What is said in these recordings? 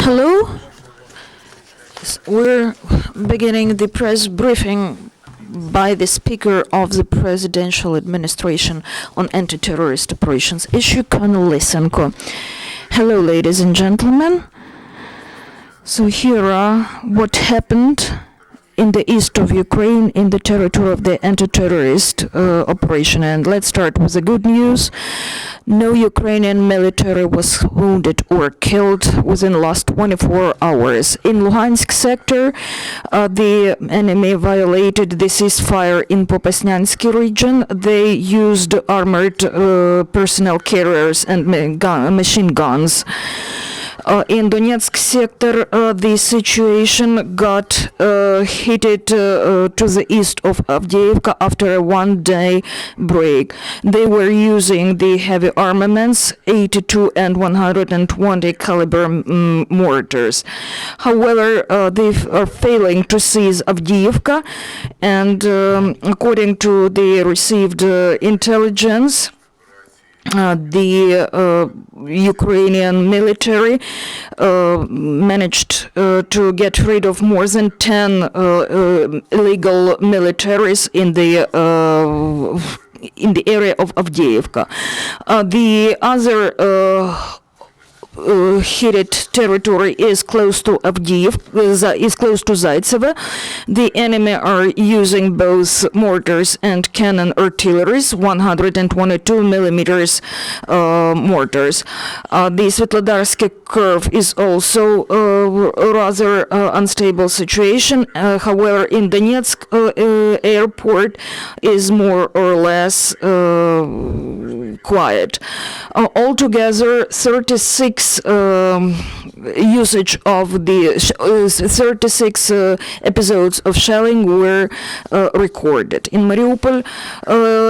Hello. We're beginning the press briefing by the Speaker of the Presidential Administration on Anti-Terrorist Operations issue, Colonel Lysenko. Hello, ladies and gentlemen. So here are what happened in the east of Ukraine in the territory of the anti-terrorist operation. And let's start with the good news. No Ukrainian military was wounded or killed within the last 24 hours. In Luhansk sector, the enemy violated the ceasefire in Popasnyansky region. They used armored personnel carriers and machine guns. In Donetsk sector, the situation got heated to the east of Avdiivka after a one-day break. They were using the heavy armaments, 82 and 120 caliber mortars. However, they are failing to seize Avdiivka, and according to the received intelligence, the Ukrainian military managed to get rid of more than 10 illegal militaries in the area of Avdiivka. The other heated territory is close to Avdiivka, is close to Zaitsevo. The enemy are using both mortars and cannon artilleries, 122 millimeters mortars. The Svetlodarsky curve is also a rather unstable situation. However, in Donetsk airport is more or less quiet. Altogether, 36 usage of the 36 episodes of shelling were recorded. In Mariupol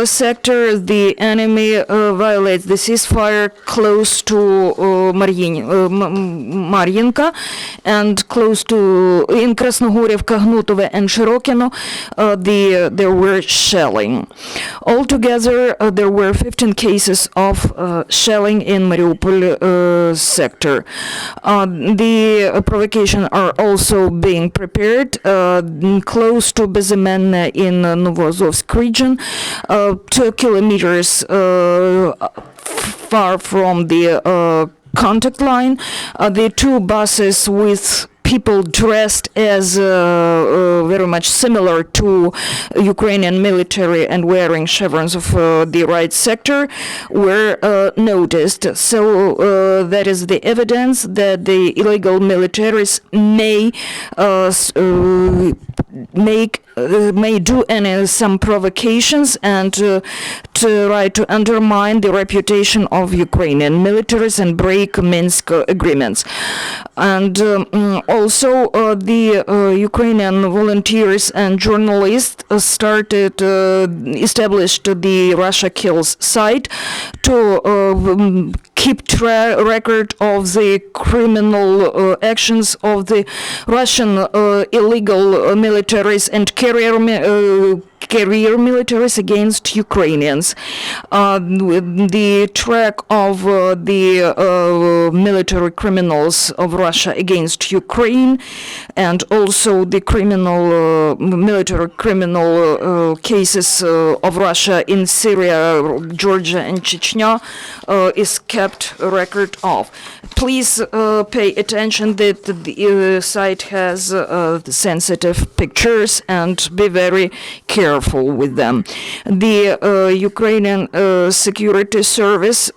sector, the enemy violates the ceasefire close to Mar'yinka and close to in Krasnogorivka, Gnutove and Shirokino. There were shelling. Altogether, there were 15 cases of shelling in Mariupol sector. The provocation are also being prepared close to Bezimenne in Novozovsk region, 2 kilometers far from the contact line. The two buses with people dressed as very much similar to Ukrainian military and wearing chevrons of the right sector were noticed. So that is the evidence that the illegal militaries may do some provocations and try to undermine the reputation of Ukrainian militaries and break Minsk agreements. And also the Ukrainian volunteers and journalists established the Russia Kills site to keep record of the criminal actions of the Russian illegal militaries and career militaries against Ukrainians. The track of the military criminals of Russia against Ukraine and also the military criminal cases of Russia in Syria, Georgia and Chechnya is kept record of. Please pay attention that the site has sensitive pictures and be very careful with them. The Ukrainian security service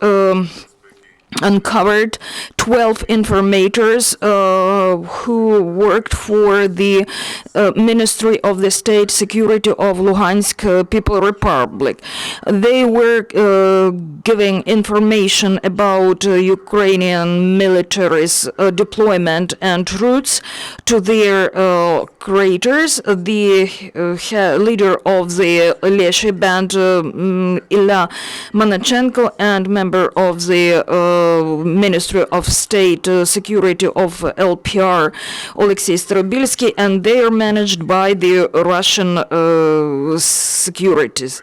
uncovered 12 informators who worked for the Ministry of the State Security of Luhansk People Republic. They were giving information about Ukrainian military's deployment and routes to their creators. The leader of the Leshi band, Ilya Monachenko, and member of the Ministry of State Security of LPR, Alexei Starobilsky, and they are managed by the Russian securities.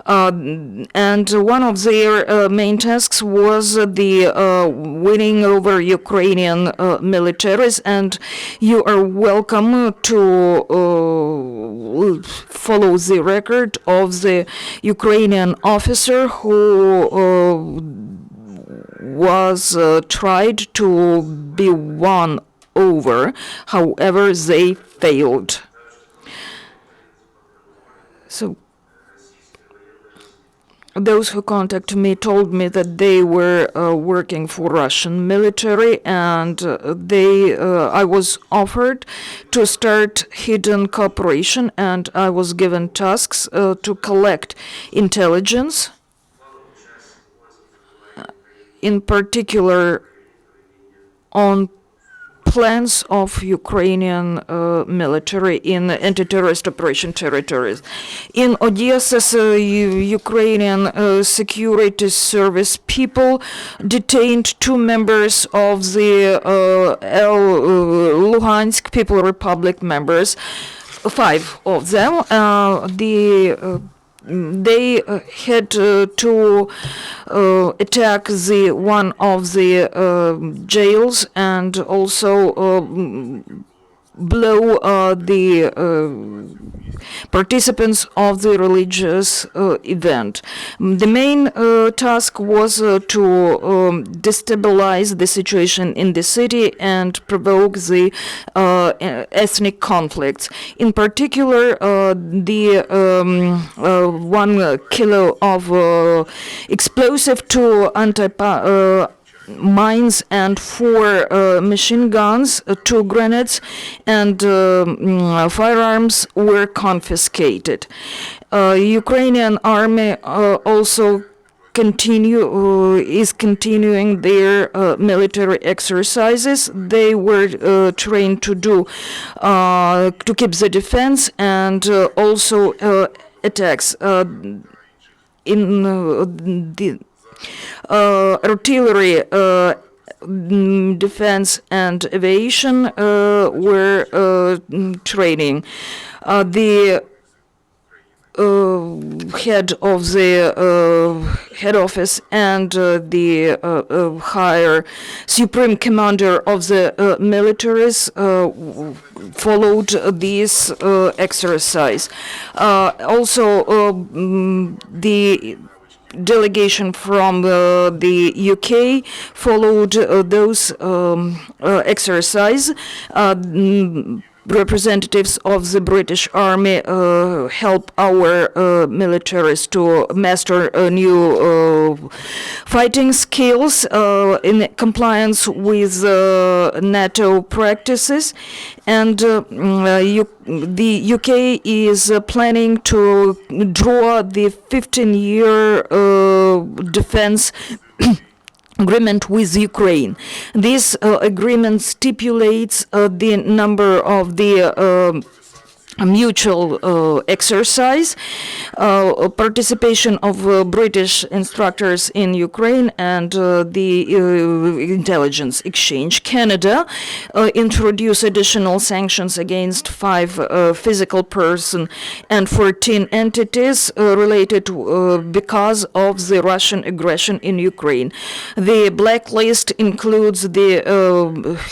And one of their main tasks was the winning over Ukrainian militaries, and you are welcome to follow the record of the Ukrainian officer who was tried to be won over. However, they failed. So those who contacted me told me that they were working for Russian military, and I was offered to start hidden cooperation, and I was given tasks to collect intelligence, in particular on plans of Ukrainian military in anti-terrorist operation territories. In Odessa, Ukrainian security service people detained 2 members of the Luhansk People Republic members, 5 of them. They had to attack one of the jails, and also blow the participants of the religious event. The main task was to destabilize the situation in the city and provoke the ethnic conflicts. In particular, the 1 kilo of explosive to mines and 4 machine guns, 2 grenades, and firearms were confiscated. Ukrainian army also is continuing their military exercises. They were trained to keep the defense, and also attacks in the artillery, defense, and aviation were training. The head of the head office and the higher supreme commander of the militaries followed this exercise. Also, the delegation from the UK followed those exercise. Representatives of the British Army help our militaries to master new fighting skills in compliance with NATO practices, and the UK is planning to draw the 15-year defense agreement with Ukraine. This agreement stipulates the number of the mutual exercise, participation of British instructors in Ukraine, and the intelligence exchange. Canada introduced additional sanctions against 5 physical persons and 14 entities related because of the Russian aggression in Ukraine. The blacklist includes the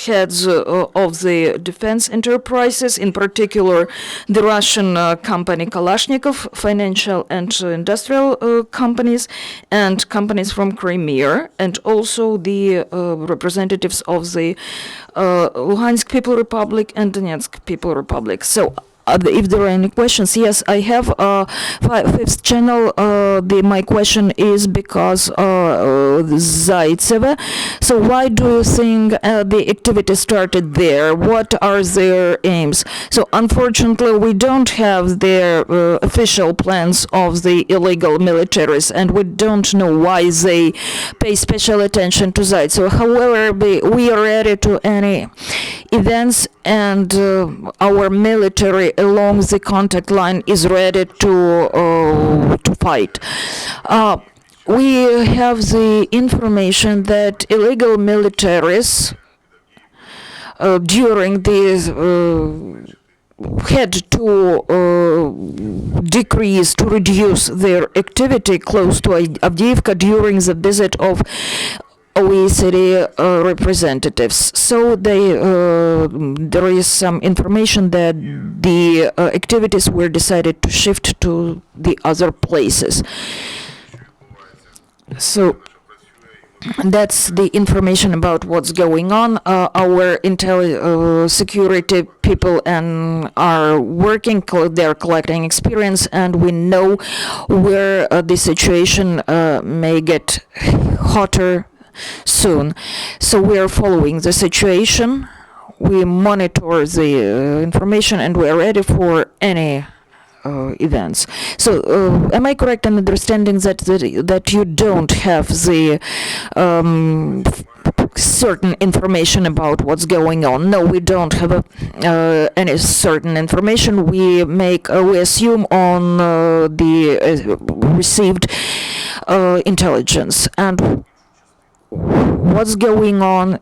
heads of the defense enterprises, in particular the Russian company Kalashnikov, financial and industrial companies, and companies from Crimea, and also the representatives of the Luhansk People Republic and Donetsk People Republic. So if there are any questions, yes, I have a 5th channel. My question is because Zaitseva. So why do you think the activity started there? What are their aims? So unfortunately, we don't have their official plans of the illegal militaries, and we don't know why they pay special attention to Zaitseva. However, we are ready to any events, and our military along the contact line is ready to fight. we have the information that illegal militaries during these had to decrease, to reduce their activity close to Avdiivka during the visit of OECD representatives. So there is some information that the activities were decided to shift to the other places. So that's the information about what's going on. Our intel security people and are working. They're collecting experience, and we know where the situation may get hotter soon. So we are following the situation. We monitor the information, and we are ready for any events. So, am I correct in understanding that you don't have the certain information about what's going on? No, we don't have any certain information. We assume on the received intelligence. And what's going on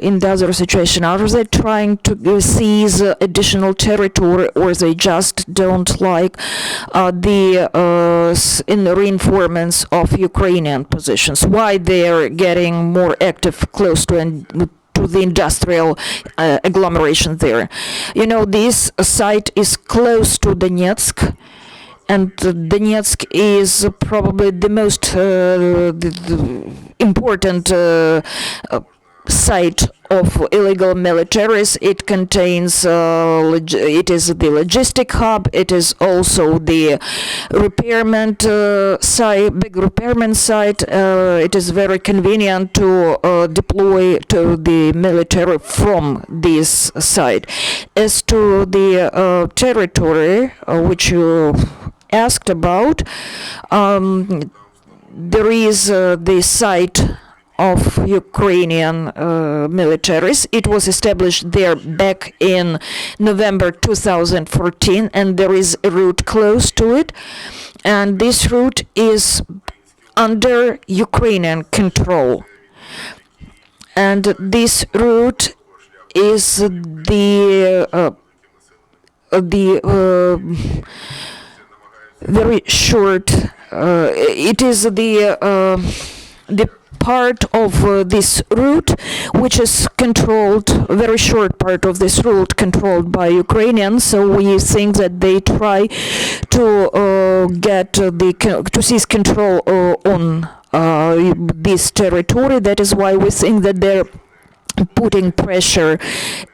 in the other situation? Are they trying to seize additional territory, or they just don't like the reinforcements of Ukrainian positions? Why they're getting more active close to the industrial agglomeration there? You know, this site is close to Donetsk, and Donetsk is probably the most important site of illegal militaries. It contains, it is the logistic hub. It is also the repairment site, big repairment site. It is very convenient to deploy to the military from this site. As to the territory which you asked about, there is the site of Ukrainian militaries. It was established there back in November 2014, and there is a route close to it, and this route is under Ukrainian control. And this route is the very short. It is the part of this route which is controlled, very short part of this route controlled by Ukrainians. So we think that they try to get to seize control on this territory. That is why we think that they're putting pressure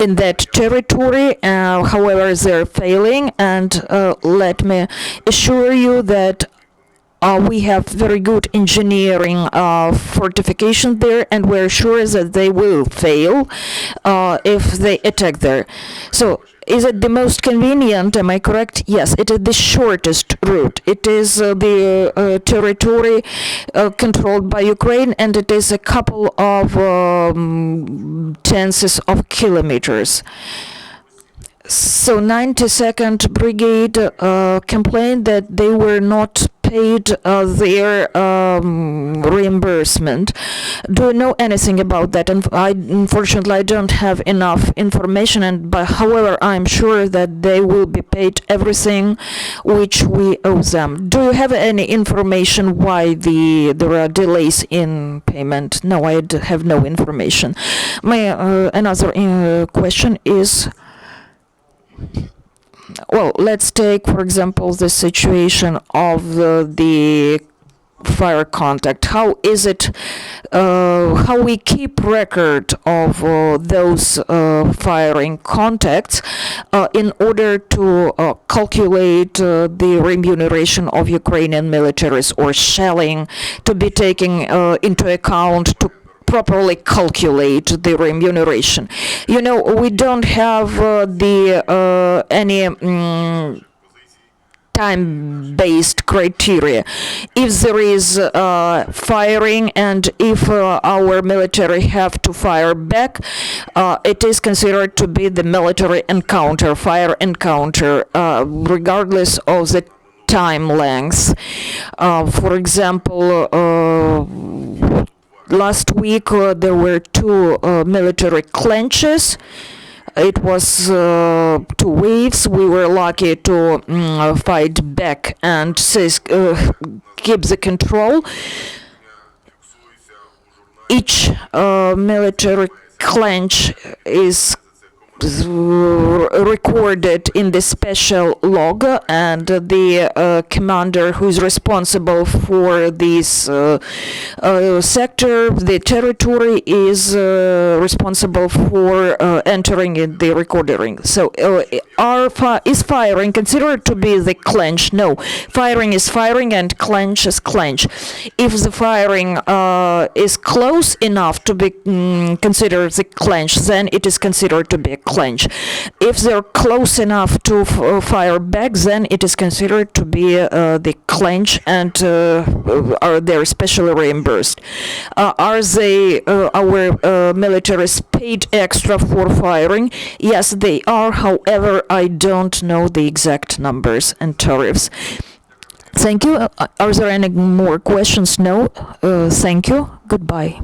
in that territory. However, they're failing, and let me assure you that we have very good engineering fortification there, and we're sure that they will fail if they attack there. So, is it the most convenient? Am I correct? Yes, it is the shortest route. It is the territory controlled by Ukraine, and it is a couple of tenths of kilometers. So 92nd Brigade complained that they were not paid their reimbursement. Do you know anything about that? And unfortunately, I don't have enough information. But however, I'm sure that they will be paid everything which we owe them. Do you have any information why there are delays in payment? No, I have no information. My another question is, well, let's take, for example, the situation of the fire contact. How is it, how we keep record of those firing contacts in order to calculate the remuneration of Ukrainian militaries, or shelling to be taken into account to properly calculate the remuneration? You know, we don't have any time-based criteria. If there is firing, and if our military have to fire back, it is considered to be the military encounter, fire encounter, regardless of the time length. For example, last week there were 2 military clenches. It was 2 waves. We were lucky to fight back and keep the control. Each military clench is recorded in the special log, and the commander who is responsible for this sector, the territory, is responsible for entering in the recording. So is firing considered to be the clench? No, firing is firing and clench is clench. If the firing is close enough to be considered the clench, then it is considered to be a clench. If they're close enough to fire back, then it is considered to be the clench, and they're specially reimbursed. Are they our militaries paid extra for firing? Yes, they are. However, I don't know the exact numbers and tariffs. Thank you. Are there any more questions? No. Thank you. Goodbye.